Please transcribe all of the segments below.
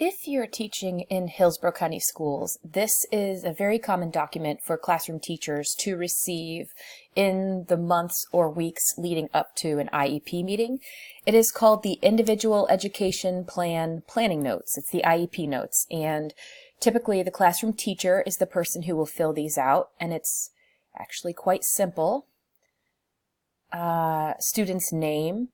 If you're teaching in Hillsborough County Schools, this is a very common document for classroom teachers to receive in the months or weeks leading up to an IEP meeting. It is called the Individual Education Plan Planning Notes. It's the IEP notes, and typically the classroom teacher is the person who will fill these out, and it's actually quite simple. Student's name,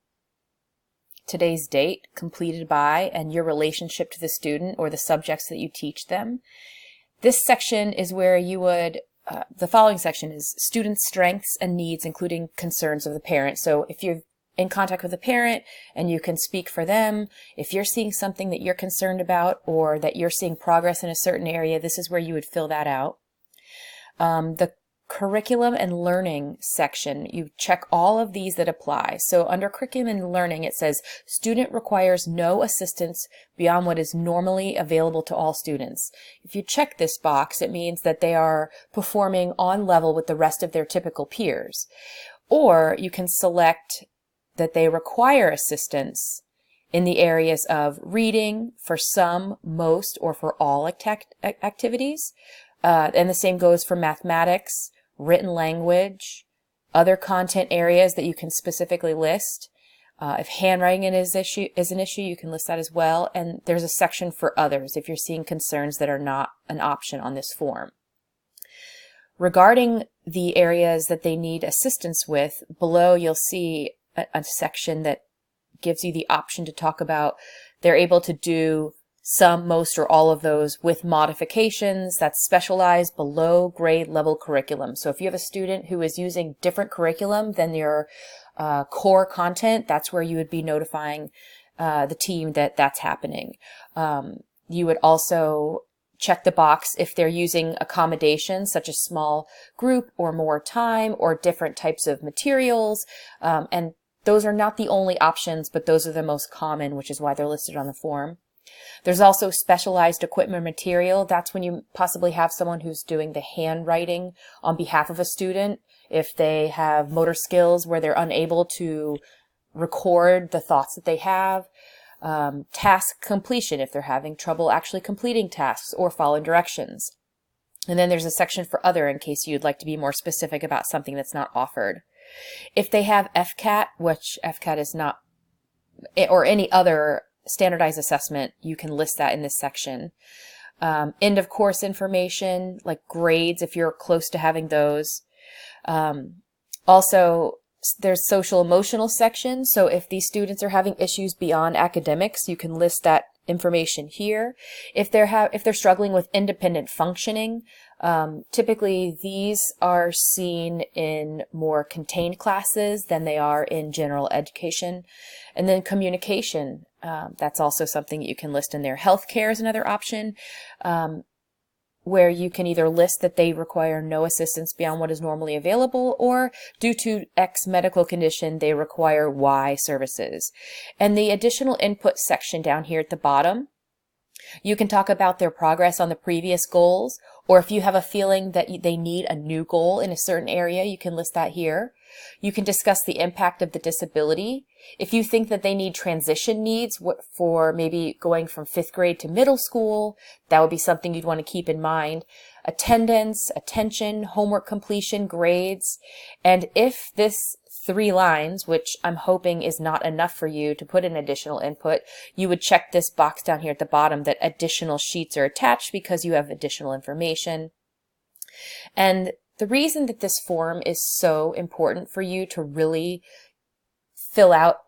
today's date, completed by, and your relationship to the student or the subjects that you teach them. This section is where you would, the following section is student strengths and needs, including concerns of the parent. So if you're in contact with a parent and you can speak for them, if you're seeing something that you're concerned about or that you're seeing progress in a certain area, this is where you would fill that out. The curriculum and learning section, you check all of these that apply. So under curriculum and learning, it says student requires no assistance beyond what is normally available to all students. If you check this box, it means that they are performing on level with the rest of their typical peers. Or you can select that they require assistance in the areas of reading for some, most, or for all activities. And the same goes for mathematics, written language, other content areas that you can specifically list. If handwriting is an issue, you can list that as well. And there's a section for others if you're seeing concerns that are not an option on this form. Regarding the areas that they need assistance with, below you'll see a section that gives you the option to talk about they're able to do some, most, or all of those with modifications that's specialized below grade level curriculum. So if you have a student who is using different curriculum than your core content, that's where you would be notifying the team that that's happening. You would also check the box if they're using accommodations such as small group or more time or different types of materials. And those are not the only options, but those are the most common, which is why they're listed on the form. There's also specialized equipment material. That's when you possibly have someone who's doing the handwriting on behalf of a student. If they have motor skills where they're unable to record the thoughts that they have. Task completion, if they're having trouble actually completing tasks or following directions. And then there's a section for other in case you'd like to be more specific about something that's not offered. If they have FCAT, which FCAT is not, or any other standardized assessment, you can list that in this section. End of course information, like grades, if you're close to having those. Also, there's social emotional section. So if these students are having issues beyond academics, you can list that information here. If they're struggling with independent functioning, typically these are seen in more contained classes than they are in general education. And then communication, that's also something you can list in there. Healthcare is another option, where you can either list that they require no assistance beyond what is normally available, or due to X medical condition, they require Y services. And the additional input section down here at the bottom, you can talk about their progress on the previous goals, or if you have a feeling that they need a new goal in a certain area, you can list that here. You can discuss the impact of the disability. If you think that they need transition needs for maybe going from 5th grade to middle school, that would be something you'd want to keep in mind. Attendance, attention, homework completion, grades. And if this 3 lines, which I'm hoping is not enough for you to put in additional input, you would check this box down here at the bottom that additional sheets are attached because you have additional information. And the reason that this form is so important for you to really fill out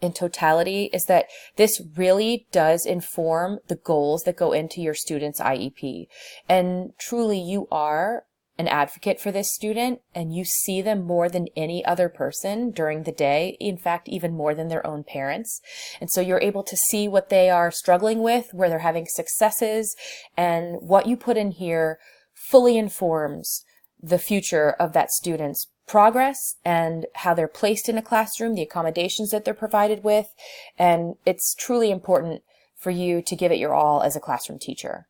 in totality is that this really does inform the goals that go into your student's IEP. And truly you are an advocate for this student, and you see them more than any other person during the day, in fact, even more than their own parents. And so you're able to see what they are struggling with, where they're having successes, and what you put in here fully informs the future of that student's progress and how they're placed in a classroom, the accommodations that they're provided with, and it's truly important for you to give it your all as a classroom teacher.